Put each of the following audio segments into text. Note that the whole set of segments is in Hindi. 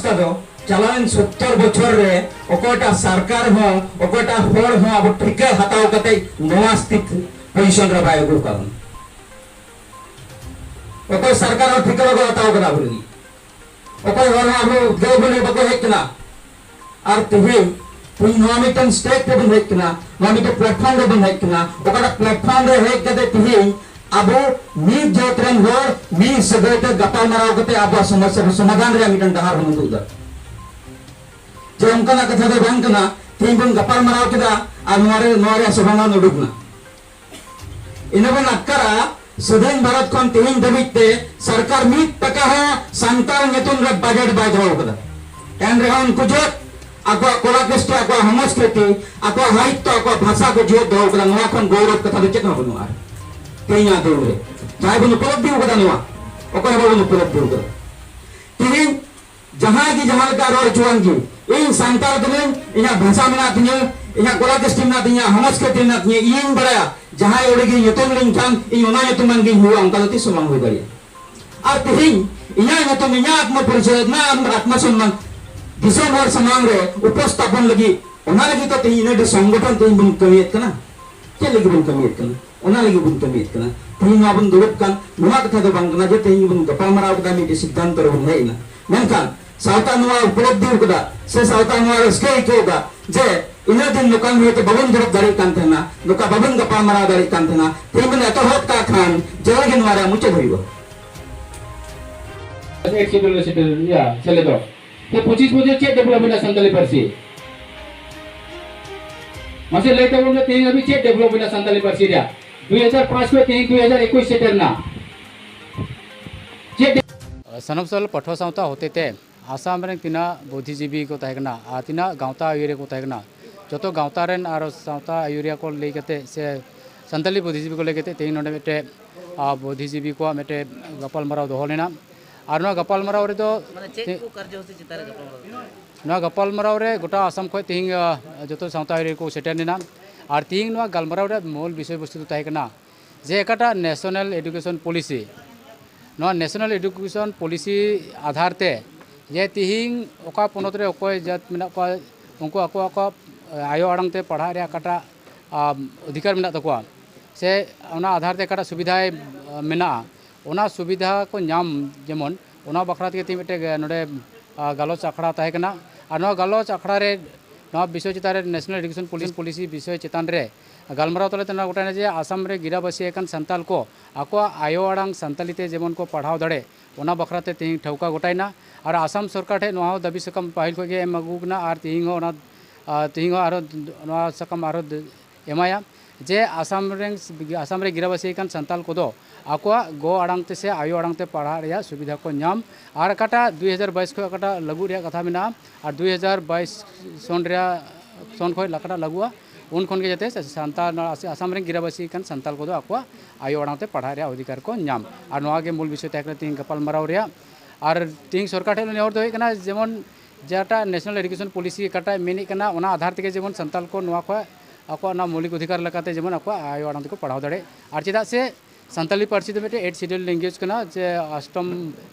अवस्था दो चलान 70 बछर रे ओकोटा सरकार हो ओकोटा होड़ हो अब ठिका हटाओ कते नवा स्थित पोजीशन रे बाय गुरु कारण ओको सरकार और ठिका को हटाओ कदा बोली ओको होड़ अब दो बने बको हेकना और तुही तुही नवा मिटन स्टेट पे बन हेकना नवा मिटन प्लेटफॉर्म रे बन हेकना ओकोटा प्लेटफॉर्म रे हेक कते तुही अब मी जोतरन होड़ मी सगोते गपाल मराव कते अब समस्या समाधान रे मिटन डहार हम दुदा जो उनका कथा दो बांग कना तीन बन गपाल मराव केदा और नोरे सभाना नोडुकना इनबन अक्करा सुधीन भारत कोन तीन दबिते सरकार मीत टका है संताल नेतुन रे बजट बाजो कदा एन रे उनको जो आको कोला कृष्ण आको हमस खेती आको हाइट तो आको भाषा को जो दो कदा नोआ कोन गौरव कथा दो चेतना बनुआ तेया दो रे जाय बनु उपलब्धि कदा नोआ ओको बनु उपलब्धि कदा तीन जहां की जहां का रोड चुवांगी इन संताल कने इना भाषा में आतिnya इना कोला कृष्ण में आतिnya हमस खेती में आतिnya इन बड़ा जहां ओडगी यतुम लिंकान इन ओना यतुमान गी हुआ उनका तो सुमंग हो गई और तिहिं इना यतुम इना आत्म परिचय ना आत्म सम्मान दिसोम और समांग रे उपस्थापन लगी ओना लगी तो तिहिं ने संगठन तिहिं बन कमियत कना के लगी बन कमियत कना ओना लगी बन कमियत कना तिहिं नाबन दुरुप कान नुआ कथा दो बांग कना जे तिहिं बन गपाल मराव कदा मी सिद्धांत रो हेना मेनखान सावता नुआ उपलब्धि कदा से सावता नुआ रस्के इकोगा जे इना दिन नुकान में तो बबन दुरुप दाड़ी कान थेना नुका बबन गपाल मराव दाड़ी कान थेना तिहिं बन एतो होत का खान जेलगे नुआ रे मुचे धइबो एक शेड्यूल या चले दो ते 25 बजे चेक डेवलपमेंट संताली परसी मसे लेते बोल ते अभी चेक डेवलपमेंट संताली परसी रे 2005 को ते 2021 से करना चेक सनमसल पठो सावता होते ते आसाम रे तिना बुद्धिजीवी को तहकना आ तिना गावता आयुरिया को तहकना जो गावता रेन और सावता आयुरिया को लेकते से संताली बुद्धिजीवी को लेकते ते नोडे मेटे बुद्धिजीवी को मेटे गपाल मराव दोहो लेना और ना गपाल मराव रे तो माने चेक को कार्य होते चितारे गपाल मराव ना गपाल मराव रे गोटा आसाम खय तिहिं जो सावता आयुरिया को सेटर लेना और तिहिं ना गलमराव रे मूल विषय वस्तु तहकना जे एकटा नेशनल एजुकेशन पॉलिसी नवा नेशनल एजुकेशन पॉलिसी आधार ते जे तिहिं ओका पोनत रे ओकय जात मेना को उनको ako आयो आड़ांग ते पढ़ा रे काटा अधिकार मेना तकोआ से ओना आधार ते काटा सुविधा मेना ओना सुविधा को नाम जेमन ओना बखरा ते ती मेटे नोडे गालोच आखड़ा ताहे कना और नवा गालोच आखड़ा रे नवा विषय चितारे नेशनल एजुकेशन पॉलिसी विषय चितान रे गलमराव तले तना गोटा जे आसाम रे गिराबासी एकान संताल को आको आयो आड़ांग संतालीते जेमन को पढ़ाव दड़े ओना बखराते तिहिं ठौका गोटाइना और आसाम सरकार ठे नोआ दाबी सकम पाहिल को गे एम अगुकना और तिहिं ओना तिहिं आरो नोआ सकम आरो एमाया जे आसाम रे गिराबासी एकान संताल को दो आकोआ गो आड़ांग ते से आयो आड़ांग ते पढ़ा रे सुविधा को नाम और काटा 2022 को काटा लागू रे कथा मेना और 2022 सन खय लाकड़ा लागुआ उन खन के जाते संताल आसाम रे गिराबासी कान संताल को दो आकोआ आयो आड़ांग ते पढ़ा रे अधिकार को नाम और नोआ के मूल विषय तक तिहिं गपाल मराव रे और तिहिं सरकार ठे नेहर दो कना जेमन जेटा नेशनल एजुकेशन पॉलिसी काटा मेनी कना ओना आधार ते जेमन संताल को नोआ खय आको ना मौलिक अधिकार लगाते जेमन आको आयो आड़ांग को पढ़ाव दड़े और चेदा से संताली पार्सी तो मेटे 8 शेड्यूल लैंग्वेज कना जे अष्टम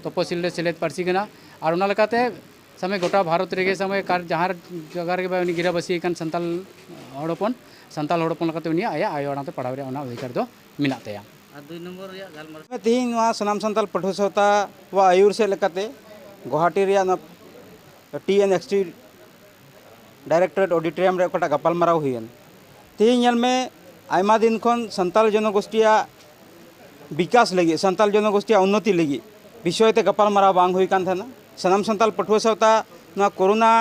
तपसिल रे सेलेद पार्सी कना और ओना लगाते समय गोटा भारत रेगे समय कार जहां जगह रे बानी गिराबासी कान संताल हड़पन लगाते उनी आया आयो आड़ांग ते पढ़ाव रे ओना अधिकार दो मिना तया और 2 नंबर रे गलमर तिहिं नोआ सनाम संताल पठो सावता वा आयुर से लेकाते गुवाहाटी रे ना TNXT डायरेक्टरेट ऑडिटोरियम रे ओकटा गपाल मराव हुयन तिहिं नेल में आयमा दिन खन संताल जनगोष्ठिया विकास लगी संताल जनगोष्ठिया उन्नति लगी विषय ते गपाल मराव बांग हुई कान थाना सनाम संताल पठुआ सावता ना कोरोना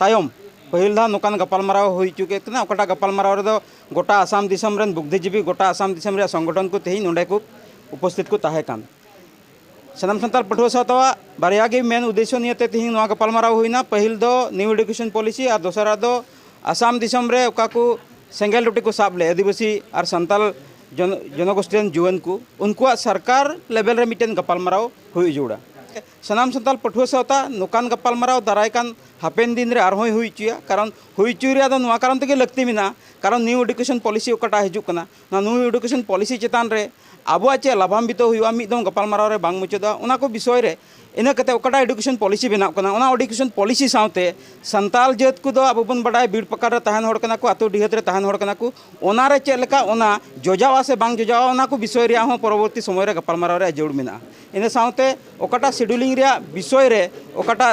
तायम पहिल धा नोकान गपाल मराव हुई चुके तना ओकटा गपाल मराव रे दो गोटा आसाम दिसम रेन बुद्धिजीवी गोटा आसाम दिसम रे संगठन को तेही नोडे को उपस्थित को ताहे कान सनाम संताल पठुआ सावता बारिया गे मेन उद्देश्य नियते तेही नोआ गपाल मराव हुईना पहिल दो न्यू एजुकेशन पॉलिसी और दोसरा दो आसाम दिसम रे ओका को सेंगेल रोटी को साब ले आदिवासी और संताल जनगोष्ठी जुआन को उनको सरकार लेवल रे मिटेन गपाल मराव हुई जोड़ा सनाम संताल पठुआ सावता नोकान गपाल मराव दाराय कान हापेन दिन रे आरहोय हुई चुया कारण हुई चुरिया दो नोआ कारण तके लगती मिना कारण न्यू एजुकेशन पॉलिसी ओकाटा हिजुक कना ना न्यू एजुकेशन पॉलिसी चेतान रे आबुआ चे लाभान्वित हुआ मिदम गपाल मराव रे बांग मुचदा उना को विषय रे ina kate okata education policy benaw kana ona education policy saute santal jaat ku do abu bun badai bir pakar tahan hor kana ku ato dihat re tahan hor kana ku ona re che leka ona jojawa se bang jojawa ona ku bisoy ria ho poroborti somoy re gapal maraw re jeur mena ina saute okata scheduling ria bisoy re okata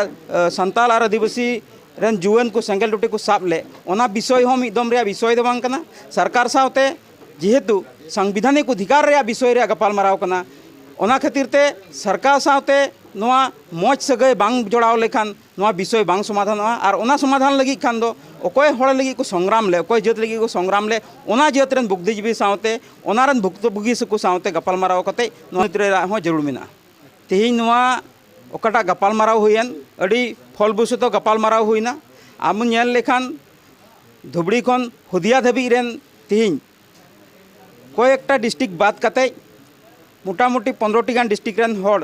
santal ar adivasi ren juwan ku sengel duti ku saple ona bisoy ho midom ria bisoy do bang kana sarkar saute jehetu संविधानिक अधिकार रे विषय रे गपाल माराव कना ओना खातिर ते सरकार साथे नोआ मौज सगै बांग जोड़ाव लेखान नोआ विषय बांग समाधान और ओना समाधान लगी खान दो ओकोय हड़ लगी को संग्राम ले ओकोय जात लगी को संग्राम ले ओना जात रेन बुद्धिजीवी साथे ओना रेन भुक्तभोगी सकु साथे गपाल माराव कते नोत्रे हो जरूर मेना तेही नोआ ओकाटा गपाल माराव हुयन अडी फल बुसुतो गपाल माराव हुइना आमु नेल लेखान धुबड़ी खन हुदिया धबी रेन तेही कयेकटा डिस्ट्रिक्ट बाद कते मोटामुटी 15टी गान डिस्ट्रिक्ट रेन हड़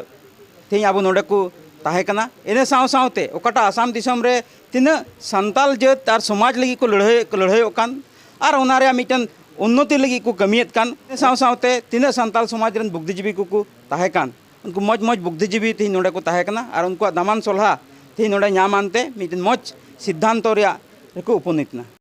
तेही अब नोडे को ताहे कना एने साव सावते ओकाटा आसाम दिसम रे तिना संताल जात और समाज लगी को लड़ाई ओकान और ओना रे मिटन उन्नति लगी को कमियत कान साव सावते तिना संताल समाज रेन बुद्धिजीवी को ताहे कान उनको मौज मौज बुद्धिजीवी तेही नोडे को ताहे कना और उनको दामान सलहा तेही नोडे ᱧᱟᱢ आनते मिटन मौज सिद्धांत रे को उपनीतना